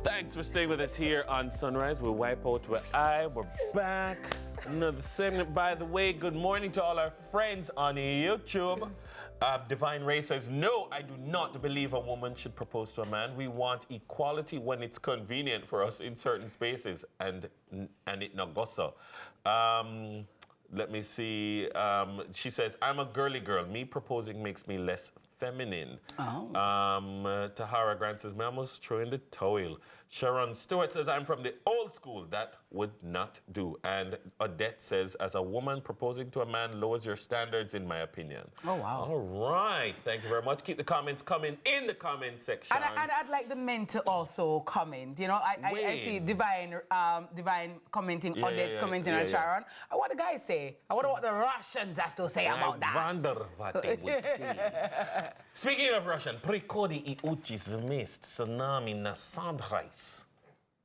Thanks for staying with us here on Sunrise. We'll wipe out with we're back. Another segment. By the way, good morning to all our friends on YouTube. Divine Ray says, no, I do not believe a woman should propose to a man. We want equality when it's convenient for us in certain spaces, and it not go so. Let me see. She says, I'm a girly girl. Me proposing makes me less feminine. Oh. Tahara Grant says, me almost throw in the towel. Sharon Stewart says, I'm from the old school. That would not do. And Odette says, as a woman, proposing to a man lowers your standards, in my opinion. Oh, wow. All right. Thank you very much. Keep the comments coming in the comment section. And I'd like the men to also comment. You know, I see Divine commenting, Odette commenting on Sharon. I want the guys say. I wonder what the Russians have to say about that. I wonder what they would say. Speaking of Russian, Prikodi I uchis vmest tsunami na sunrise.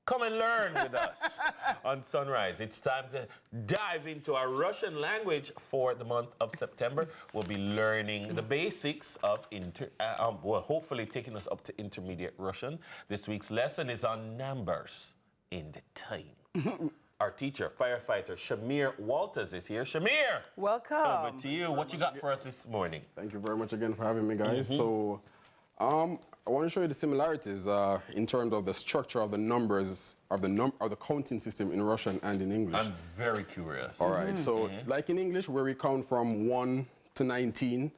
Come and learn with us on Sunrise. It's time to dive into our Russian language for the month of September. We'll be learning the basics of, hopefully taking us up to intermediate Russian. This week's lesson is on numbers in the time. Our teacher, firefighter, Shamir Walters is here. Shamir! Welcome. Over to you. What you got for us this morning? Thank you very much again for having me, guys. So, I want to show you the similarities in terms of the structure of the numbers of the counting system in Russian and in English. I'm very curious. All right. So, like in English, where we count from 1 to 19,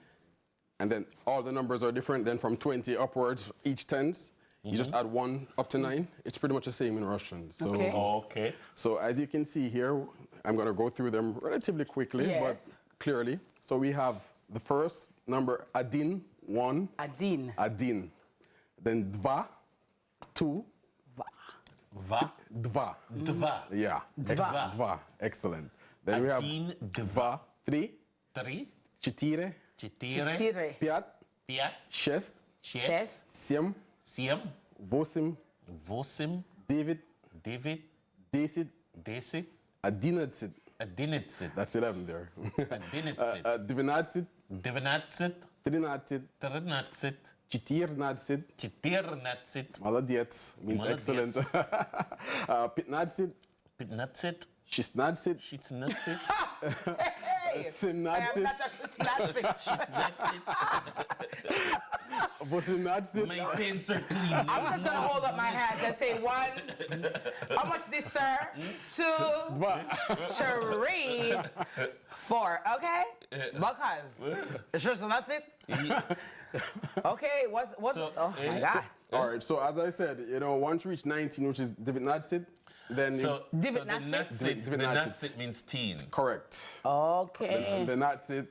and then all the numbers are different. Then from 20 upwards, each tens. You just add 1 up to 9. It's pretty much the same in Russian. So, okay. So as you can see here, I'm going to go through them relatively quickly, but clearly. So we have the first number, Один, 1. Один. Один. Then Два, 2. Va. Два. Dva. Yeah. Dva. Два. Excellent. Then we have Один, Два, 3. Три. Четыре. Четыре. Пять. Пять. Шесть. Шесть. Семь. Семь. Восемь. Восемь. Девять. Девять. Десять. Десять. Одиннадцать. Одиннадцать. That's 11 there. Одиннадцать. Двенадцать. Девятнадцать. Тринадцать. Тринадцать. Четырнадцать. Четырнадцать. Молодец. Means excellent. Пятнадцать. Пятнадцать. Шестнадцать. Шестнадцать. Семнадцать. Восемнадцать. My pants are clean. I'm just going to hold up my hands and say 1. How much this, sir? 2. Два. 3. 4. Okay? Because. Шестнадцать. Okay, what's So, oh my God. All right, so as I said, you know, once you reach 19, which is Девятнадцать, then... So Девятнадцать. Девятнадцать means teen. Correct. Okay. Девятнадцать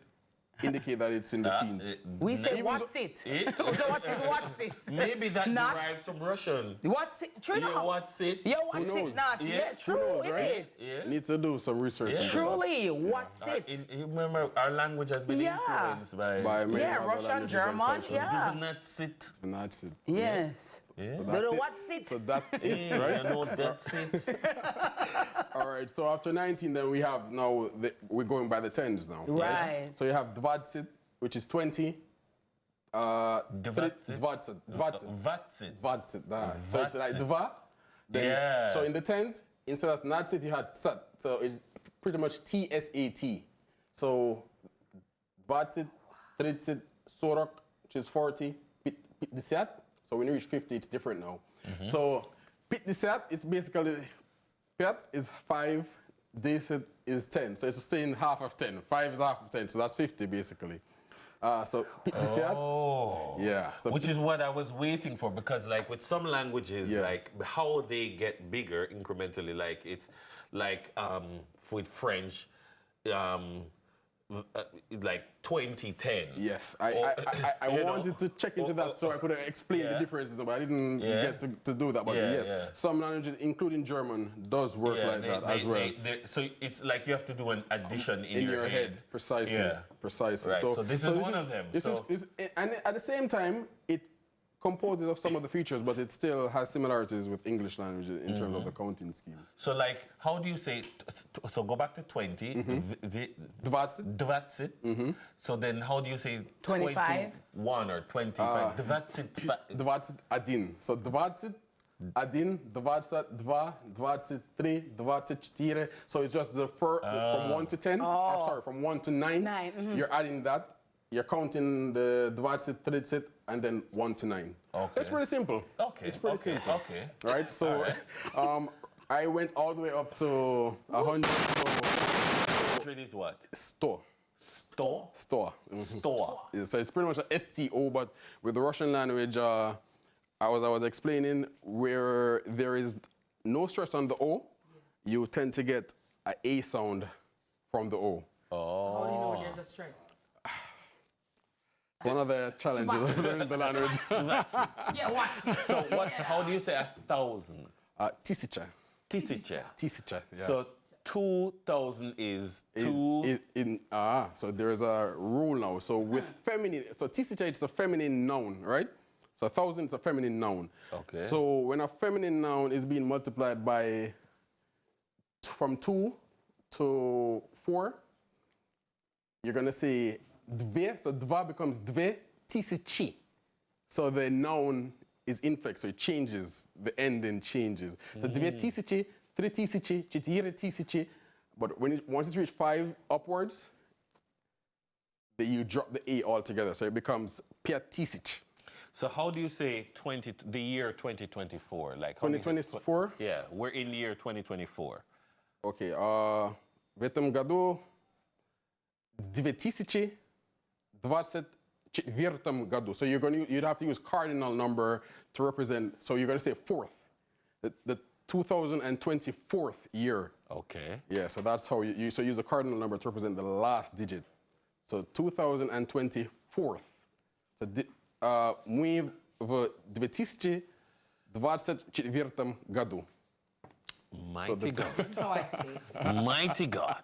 indicate that it's in the teens. We say what's it? So what is what's it? Maybe that Not- derives from Russian. What's it? True Yeah, enough. what's it? Yeah, what's Who knows? it not? Yeah, Yeah, Who true, knows, right? it? Yeah. Need to do some research. Yeah. into Truly, what's it? Remember, our language has been influenced that. by... By many Yeah, other Russian, languages and German, cultures. yeah. Девятнадцать. Девятнадцать. Yes. Yeah. So But that's it. what's it? So that's it, Yeah, right? I know that's it. All right, so after 19, then we have now, we're going by the tens now. Right. So you have Двадцать, which is 20. Двадцать. Двадцать. Двадцать. Двадцать, да. So it's like Dva. Then, Yeah. So in the tens, instead of Natsat, you had Tsat. So it's pretty much TSAT. So Двадцать, Тридцать, Сорок, which is 40. Пятьдесят. So when you reach 50, it's different now. So Пятьдесят is basically, Пять is 5, Десять is 10. So it's saying half of 10. 5 is half of 10. So that's 50 basically. So Пятьдесят. Oh. Yeah. So Which is what I was waiting for, because like with some languages, Yeah. like how they get bigger incrementally, like it's like with French, like 2010. Yes, I You know? wanted to check into that so I could explain the differences, but I didn't get to do that. But Yeah, yes, yeah. some languages, including German, does work like that as well. So it's like you have to do an addition in your head, precisely, Yeah. precisely. Right, so this is one of them. This So- is, and at the same time, it composes of some of the features, but it still has similarities with English language in terms of the counting scheme. So like, how do you say, so go back to 20, Двадцать. Двадцать. So then how do you say 25? 21 or 25? Двадцать. Двадцать один. So двадцать Один, Двадцать, Два, Двадцать, Три, Двадцать, Четыре. So it's just from 1 to 10. Or sorry, from 1 to 9. 9. You're adding that. You're counting the Двадцать, Тридцать, and then 1 to 9. Okay. So it's pretty simple. Okay. It's pretty simple. Okay. Right? So I went all the way up to 100. So 100 is what? store. Store? Store. Store. Yeah, so it's pretty much an STO, but with the Russian language, I was explaining where there is no stress on the O, you tend to get an A sound from the O. So how do you know there's a stress? One of the challenges of learning the language. Yeah, what? So what? How do you say 1,000? Tisicha. Tisicha. Tisicha, yeah. So 2,000 is two. So there's a rule now. So with feminine, so tisicha, it's a feminine noun, right? So 1,000 is a feminine noun. Okay. So when a feminine noun is being multiplied by from 2 to 4, you're gonna say dve. So dva becomes dve tisichi. So the noun is inflex, so it changes. The ending changes. So dve tisichi, tri tisichi, четыре tisichi. But once it reaches 5 upwards, then you drop the A altogether. So it becomes Пять тысяч. So how do you say the year 2024? Like how do you- 2024? Yeah, we're in the year 2024. Okay. В этом году 2024 году. So you'd have to use cardinal number to represent. So you're going to say fourth, the 2024th year. Okay. Yeah. So that's how you use a cardinal number to represent the last digit. So 2024th. So мы в 2024 году. Mighty God. That's how I say it. Mighty God.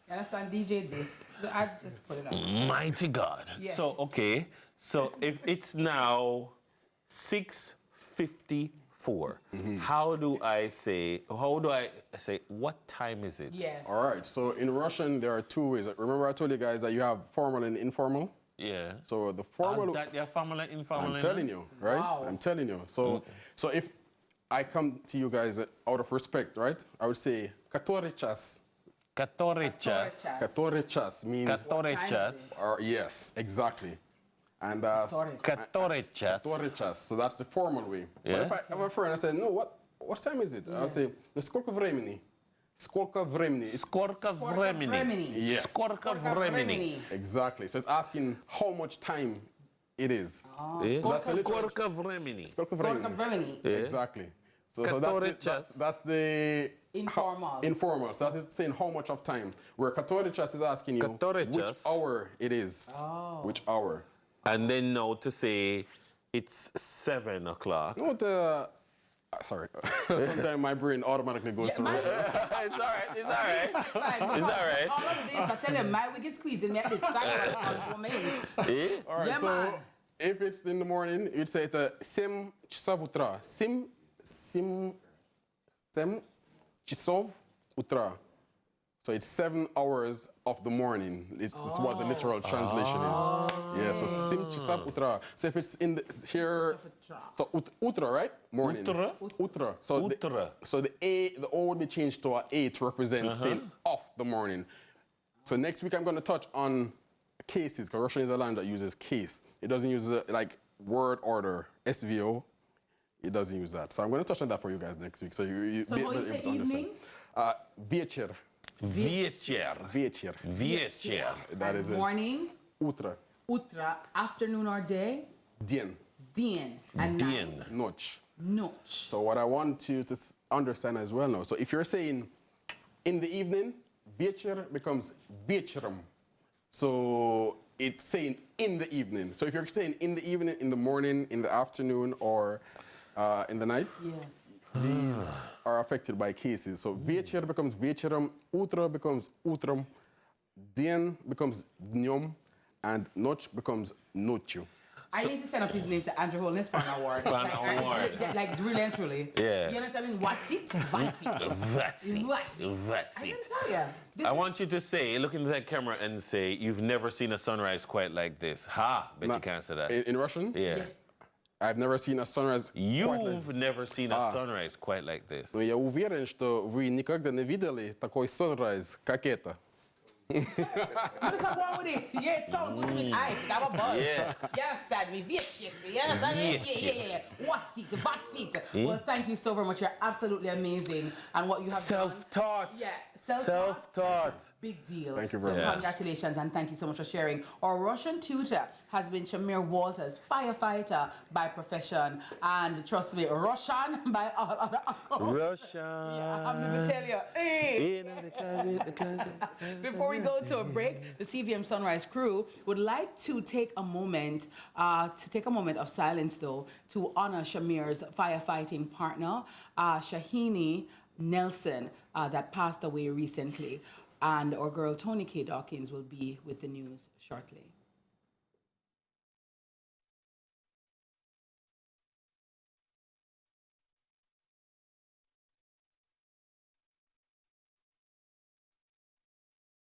Yeah, that's on DJ this. I just put it out. Mighty God. Yeah. So, okay. So if it's now 6:54, how do I say, what time is it? Yes. All right. So in Russian, there are 2 ways. Remember I told you guys that you have formal and informal? Yeah. So the formal... That your formal and informal? I'm telling you, right? Wow. I'm telling you. So if I come to you guys out of respect, right? I would say Который час. Который час. Который час means... Который час. Or, yes, exactly. And Который час. Который час. So that's the formal way. Yeah. But if I have a friend, I say, no, what time is it? I'll say, Сколько времени? Сколько времени? Сколько времени? Yes. Сколько времени? Exactly. So it's asking how much time it is. Сколько времени? Сколько времени? Exactly. So that's the Informal. Informal. So that is saying how much of time. Where Который час is asking you which hour it is. Which hour. And then now to say it's 7 o'clock. No, sorry. Sometimes my brain automatically goes to... It's all right. It's all right. It's all right. All of this, I tell you, my wig is squeezing me at this side of the moment. All right, Yeah, so man. if it's in the morning, you'd say the Семь часов утра. Семь часов утра. So it's 7 hours of the morning. It's what the literal translation is. Yeah, so Семь часов утра. So if it's in the, here, so утро, right? Morning. Утро? Утро. So Утро. the O would be changed to an A to represent saying of the morning. So next week I'm going to touch on cases, because Russian is a language that uses case. It doesn't use like word order, SVO. It doesn't use that. So I'm going to touch on that for you guys next week. So you So be how able you say to understand. Вечер. Вечер. Вечер. Вечер. That is it. Morning, Утро. utra, afternoon or day, День. din, and День. night, Ночь. noche. So what I want you to understand as well now. So if you're saying in the evening, вечер becomes вечером. So it's saying in the evening. So if you're saying in the evening, in the morning, in the afternoon, or in the night, Yeah. these are affected by cases. So вечер becomes вечером, утро becomes утром, день becomes днем, and ночь becomes ночью. I need to send up his name to Andrew Holness for an award. For an award. Like really and truly. Yeah. You understand? I mean, what's it? What's it? That's it. What's it? That's I it. can tell you. I want you to say, look into that camera and say, you've never seen a sunrise quite like this. Ha! Bet you can't say that. In Russian? Yeah. I've never seen a sunrise You've never seen a sunrise quite like this. Но я уверен, что вы никогда не видели такой sunrise, как это. What is wrong with it? Yeah, it sounds good to me. I got a buzz. Yeah. Yes, that me shit. Yeah. What's it? Well, thank you so very much. You're absolutely amazing. And what you have Self-taught. done. Yeah, Self-taught. Big deal. Thank you very much. much. Congratulations and thank you so much for sharing. Our Russian tutor has been Shamir Walters, firefighter by profession. And trust me, Russian by Russian. Yeah, I'm going to tell you. Hey. The closet. Before we go to a break, the CVM Sunrise crew would like to take a moment of silence, though, to honor Shamir's firefighting partner, Shahini Nelson, that passed away recently. And our girl Tony K. Dawkins will be with the news shortly.